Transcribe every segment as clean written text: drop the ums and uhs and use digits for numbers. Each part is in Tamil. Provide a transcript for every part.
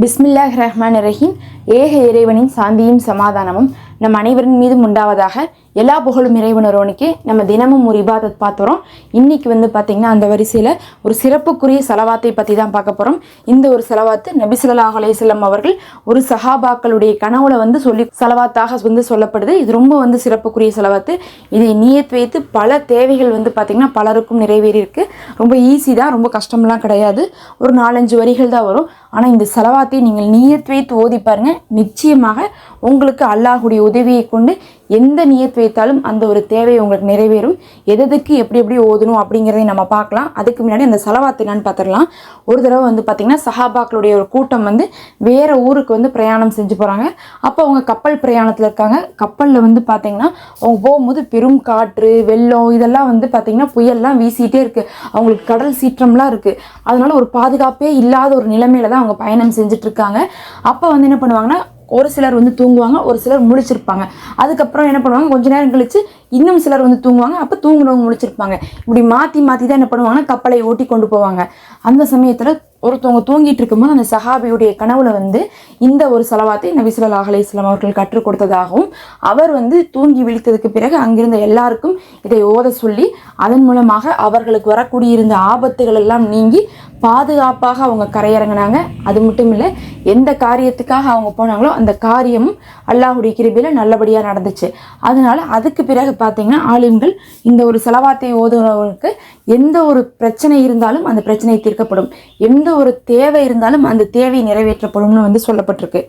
பிஸ்மில்லாஹிர்ரஹ்மானிர்ரஹீம். ஏக இறைவனின் சாந்தியும் சமாதானமும் நம் அனைவரின் மீதும் உண்டாவதாக. எல்லா புகழும் இறைவனரோனுக்கே. நம்ம தினமும் ஒரு இபாதத் பார்த்துறோம். இன்னைக்கு பார்த்திங்கன்னா அந்த வரிசையில் ஒரு சிறப்புக்குரிய செலவாத்தை பற்றி தான் பார்க்க போகிறோம். இந்த ஒரு செலவாத்து நபி ஸல்லல்லாஹு அலைஹி வஸல்லம் அவர்கள் ஒரு சஹாபாக்களுடைய கனவுல சொல்லி செலவாத்தாக சொல்லப்படுது. இது ரொம்ப சிறப்புக்குரிய செலவாத்து. இதை நியத் வைத்து பல தேவைகள் பார்த்திங்கன்னா பலருக்கும் நிறைவேறி இருக்கு. ரொம்ப ஈஸி தான், ரொம்ப கஷ்டம்லாம் கிடையாது. ஒரு 4-5 வரிகள் தான் வரும். ஆனால் இந்த செலவாத்தை நீங்கள் நியத் வைத்து ஓதி பாருங்க. நிச்சயமாக உங்களுக்கு அல்லாஹுடைய உதவியை கொண்டு எந்த நியத் வைத்தாலும் அந்த ஒரு தேவை உங்களுக்கு நிறைவேறும். எதுக்கு எப்படி ஓதணும் அப்படிங்கிறதை நம்ம பார்க்கலாம். அதுக்கு முன்னாடி அந்த செலவாத்தை என்னன்னு பார்த்துடலாம். ஒரு தடவை பார்த்திங்கன்னா சஹாபாக்களுடைய ஒரு கூட்டம் வேறு ஊருக்கு பிரயாணம் செஞ்சு போகிறாங்க. அப்போ அவங்க கப்பல் பிரயாணத்தில் இருக்காங்க. கப்பலில் பார்த்திங்கன்னா அவங்க போகும்போது பெரும் காற்று, வெள்ளம் இதெல்லாம் பார்த்திங்கன்னா புயல்லாம் வீசிகிட்டே இருக்குது. அவங்களுக்கு கடல் சீற்றம்லாம் இருக்குது. அதனால ஒரு பாதுகாப்பே இல்லாத ஒரு நிலைமையில தான் அவங்க பயணம் செஞ்சிட்ருக்காங்க. அப்போ என்ன பண்ணுவாங்கன்னா, ஒரு சிலர் தூங்குவாங்க, ஒரு சிலர் முழிச்சிருப்பாங்க. அதுக்கப்புறம் என்ன பண்ணுவாங்க, கொஞ்ச நேரம் கழிச்சு இன்னும் சிலர் தூங்குவாங்க. அப்போ தூங்குறவங்க முழிச்சிருப்பாங்க. இப்படி மாற்றி தான் என்ன பண்ணுவாங்கன்னா கப்பலை ஓட்டி கொண்டு போவாங்க. அந்த சமயத்தில் ஒருத்தவங்க தூங்கிட்டு இருக்கும்போது அந்த சஹாபியுடைய கனவுல இந்த ஒரு செலவாத்தை நபி ஸல்லல்லாஹு அலைஹி வஸல்லம் அவர்கள் கற்றுக் கொடுத்ததாகவும், அவர் தூங்கி விழித்ததுக்கு பிறகு அங்கிருந்த எல்லாருக்கும் இதை ஓத சொல்லி அதன் மூலமாக அவர்களுக்கு வரக்கூடிய இருந்த ஆபத்துகள் எல்லாம் நீங்கி பாதுகாப்பாக அவங்க கரையிறங்கினாங்க. அது மட்டும் இல்லை, எந்த காரியத்துக்காக அவங்க போனாங்களோ அந்த காரியமும் அல்லாஹுடைய கிருபையில நல்லபடியாக நடந்துச்சு. அதனால அதுக்கு பிறகு பார்த்தீங்கன்னா ஆலிம்கள் இந்த ஒரு செலவாத்தை ஓதுறவங்களுக்கு எந்த ஒரு பிரச்சனை இருந்தாலும் அந்த பிரச்சனை தீர்க்கப்படும், எந்த ஒரு தேவை இருந்தாலும் அந்த தேவை நிறைவேற்றப்படும்னு சொல்லப்பட்டிருக்கு.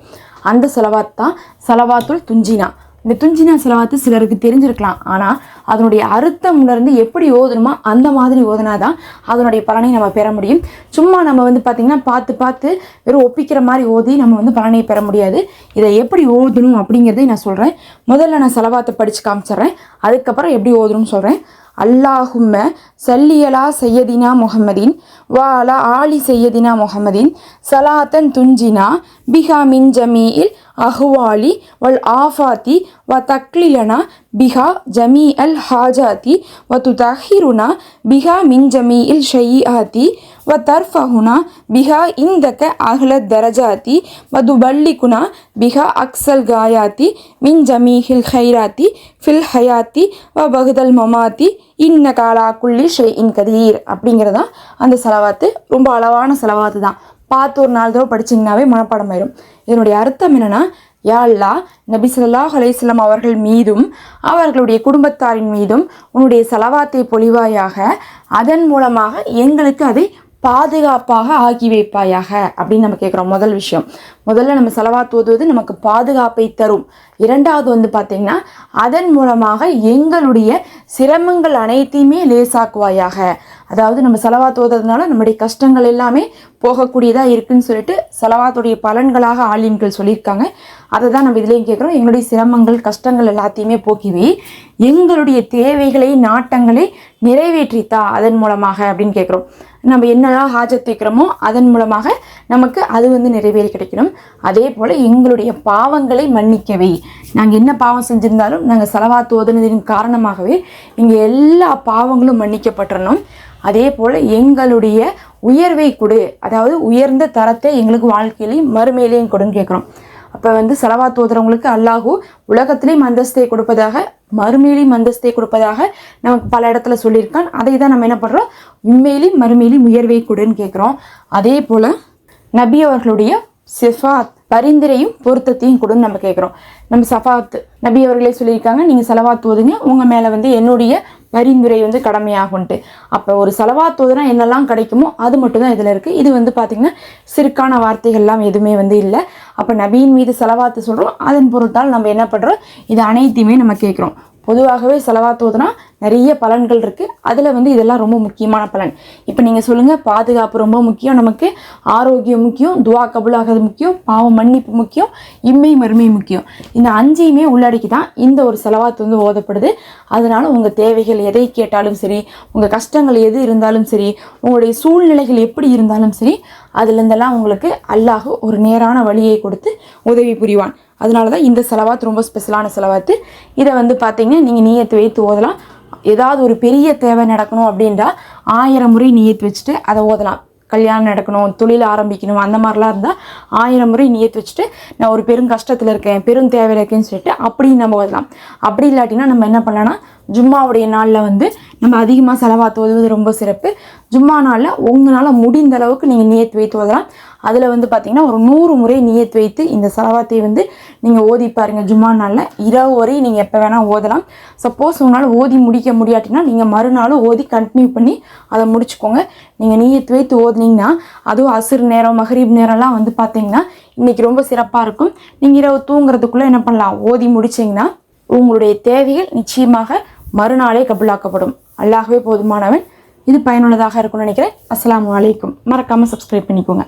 அந்த செலவாத் தான் செலவாத்துல் துஞ்சினா. இந்த துஞ்சினா செலவாத்து சிலருக்கு தெரிஞ்சிருக்கலாம். ஆனால் அதனுடைய அர்த்தம் உணர்ந்து எப்படி ஓதணுமோ அந்த மாதிரி ஓதுனாதான் அதனுடைய பலனை நம்ம பெற முடியும். சும்மா நம்ம பார்த்திங்கன்னா பார்த்து வெறும் ஒப்பிக்கிற மாதிரி ஓதி நம்ம பலனை பெற முடியாது. இதை எப்படி ஓதணும் அப்படிங்கிறதை நான் சொல்கிறேன். முதல்ல நான் செலவாத்தை படித்து காமிச்சிட்றேன். அதுக்கப்புறம் எப்படி ஓதணும்னு சொல்கிறேன். அல்லாஹும்ம சல்லியலா சையதினா முஹம்மதின் வாலா ஆலி சையதினா முஹம்மதின் சலாத்தன் துஞ்சினா பிஹா மின் ஜமீஇல் அஹ்வாலி வல் ஆஃபாத்தி வ தக்லிலனா பிஹா ஜமீ அல் ஹாஜாத்தி வ துதஹிருனா பிஹா மின் ஜமீஇல் ஷையாத்தி வ தர்ஃபஹுனா பிஹா இந்தக அஹ்ல தரஜாத்தி வ துபல்லிகுனா பிஹா அக்ஸல் காயாத்தி மின் ஜமீஹில் ஹைராத்தி ஃபில் ஹயாத்தி வ பகுதல் மமாத்தி இன்ன காலா குல்லி ஷைஇன் கதீர் அப்படிங்கிறதான் அந்த செலவாத்து. ரொம்ப அளவான செலவாத்து தான். பார்த்து ஒரு 4 தடவை படிச்சிங்கனாவே மனப்பாடம் ஆயிரும். இதனுடைய அர்த்தம் என்னென்னா, யா அல்லாஹ், நபி ஸல்லல்லாஹு அலைஹி வஸல்லம் அவர்கள் மீதும் அவர்களுடைய குடும்பத்தாரின் மீதும் உன்னுடைய செலவாத்தை பொழிவாயாக, அதன் மூலமாக எங்களுக்கு அதை பாதுகாப்பாக ஆக்கி வைப்பாயாக அப்படின்னு நம்ம கேட்குறோம். முதல் விஷயம், முதல்ல நம்ம செலவாத்து ஓதுவது நமக்கு பாதுகாப்பை தரும். இரண்டாவது பார்த்திங்கன்னா, அதன் மூலமாக எங்களுடைய சிரமங்கள் அனைத்தையுமே லேசாக்குவாயாக. அதாவது நம்ம செலவாத்து ஓதுறதுனால நம்முடைய கஷ்டங்கள் எல்லாமே போகக்கூடியதாக இருக்குன்னு சொல்லிட்டு செலவாத்துடைய பலன்களாக ஆலிம்கள் சொல்லியிருக்காங்க. அதை தான் நம்ம இதுலேயும் கேட்குறோம். எங்களுடைய சிரமங்கள் கஷ்டங்கள் எல்லாத்தையுமே போக்கிவி எங்களுடைய தேவைகளை நாட்டங்களை நிறைவேற்றித்தா அதன் மூலமாக அப்படின்னு கேட்குறோம். நம்ம என்னெல்லாம் ஹாஜத் வைக்கிறோமோ அதன் மூலமாக நமக்கு அது நிறைவேறி கிடைக்கணும். அதே போல் எங்களுடைய பாவங்களை மன்னிக்கவே, நாங்கள் என்ன பாவம் செஞ்சுருந்தாலும் நாங்கள் செலவாத்து ஓதுனதின் காரணமாகவே எங்கள் எல்லா பாவங்களும் மன்னிக்கப்பட்டுறணும். அதே போல் எங்களுடைய உயர்வை கொடு, அதாவது உயர்ந்த தரத்தை எங்களுக்கு வாழ்க்கையிலையும் மறுமையிலையும் கொடுன்னு கேட்குறோம். அப்போ செலவாத்து ஓதுறவங்களுக்கு அல்லாஹூ உலகத்திலையும் அந்தஸ்தை கொடுப்பதாக, மறுமையிலையும் அந்தஸ்தை கொடுப்பதாக நமக்கு பல இடத்துல சொல்லியிருக்கான். அதை தான் நம்ம என்ன பண்ணுறோம், உண்மையிலையும் மறுமையிலையும் உயர்வை கொடுன்னு கேட்குறோம். அதே போல் நபி அவர்களுடைய சிஃபாத் பரிந்துரையும் பொருத்தத்தையும் கொடுன்னு நம்ம கேட்குறோம். நம்ம சஃபாத் நபி அவர்களே சொல்லியிருக்காங்க, நீங்கள் செலவாத்து ஓதுங்க, உங்கள் மேலே என்னுடைய பரிந்துரை கடமையாகும்ட்டு. அப்போ ஒரு செலவாத்து ஓதுனா என்னெல்லாம் கிடைக்குமோ அது மட்டும் தான் இதில் இருக்குது. இது பார்த்திங்கன்னா சிறுக்கான வார்த்தைகள்லாம் எதுவுமே இல்லை. அப்போ நபியின் மீது செலவாத்து சொல்கிறோம், அதன் பொருட்டால் நம்ம என்ன பண்ணுறோம், இது அனைத்தையுமே நம்ம கேட்குறோம். பொதுவாகவே செலவாத்து ஓதுனா நிறைய பலன்கள் இருக்குது. அதில் இதெல்லாம் ரொம்ப முக்கியமான பலன். இப்போ நீங்கள் சொல்லுங்கள், பாதுகாப்பு ரொம்ப முக்கியம், நமக்கு ஆரோக்கியம் முக்கியம், துவா கபுலாகிறது முக்கியம், பாவம் மன்னிப்பு முக்கியம், இம்மை மறுமை முக்கியம். இந்த 5ஐயுமே உள்ளடக்கி தான் இந்த ஒரு செலவாத்து ஓதப்படுது. அதனால் உங்கள் தேவைகள் எதை கேட்டாலும் சரி, உங்கள் கஷ்டங்கள் எது இருந்தாலும் சரி, உங்களுடைய சூழ்நிலைகள் எப்படி இருந்தாலும் சரி, அதுலேருந்தெல்லாம் உங்களுக்கு அல்லாஹ் ஒரு நேரான வழியை கொடுத்து உதவி புரிவான். அதனால தான் இந்த செலவாத்து ரொம்ப ஸ்பெஷலான செலவாத்து. இதை பார்த்தீங்கன்னா நீங்கள் நியத்து வைத்து ஓதலாம். ஏதாவது ஒரு பெரிய தேவை நடக்கணும் அப்படின்றா 1000 முறை நியத்து வச்சுட்டு அதை ஓதலாம். கல்யாணம் நடக்கணும், தொழில் ஆரம்பிக்கணும், அந்த மாதிரிலாம் இருந்தால் 1000 முறை நியத்து வச்சுட்டு நான் ஒரு பெரும் கஷ்டத்தில் இருக்கேன், பெரும் தேவையில் இருக்கேன்னு சொல்லிட்டு அப்படி நம்ம ஓதலாம். அப்படி இல்லாட்டினா நம்ம என்ன பண்ணலாம்னா ஜும்மாவுடைய நாளில் வந்து நம்ம அதிகமாக செலவாத்து ஓதுவது ரொம்ப சிறப்பு. ஜும்மா நாளில் உங்களால் முடிந்த அளவுக்கு நீங்கள் நியத்து வைத்து ஓதலாம். அதில் வந்து பார்த்திங்கன்னா ஒரு 100 முறை நியத்து வைத்து இந்த செலவாத்தை வந்து நீங்கள் ஓதி பாருங்கள். ஜும்மா நாளில் இரவு வரை நீங்கள் எப்போ வேணால் ஓதலாம். சப்போஸ் உங்களால் ஓதி முடிக்க முடியாட்டினா நீங்கள் மறுநாளும் ஓதி கண்டினியூ பண்ணி அதை முடிச்சுக்கோங்க. நீங்கள் நியத்து வைத்து ஓதுனீங்கன்னா அதுவும் அசுர் நேரம் மகரீப் நேரம்லாம் வந்து பார்த்திங்கன்னா இன்றைக்கி ரொம்ப சிறப்பாக இருக்கும். நீங்கள் இரவு தூங்குறதுக்குள்ளே என்ன பண்ணலாம், ஓதி முடிச்சிங்கன்னா உங்களுடைய தேவைகள் நிச்சயமாக மறுநாளே கபூலாக்கப்படும். அல்லாஹ்வே போதுமானவன். இது பயனுள்ளதாக இருக்கும்னு நினைக்கிறேன். அஸ்ஸலாமு அலைக்கும். மறக்காமல் சப்ஸ்கிரைப் பண்ணிக்கோங்க.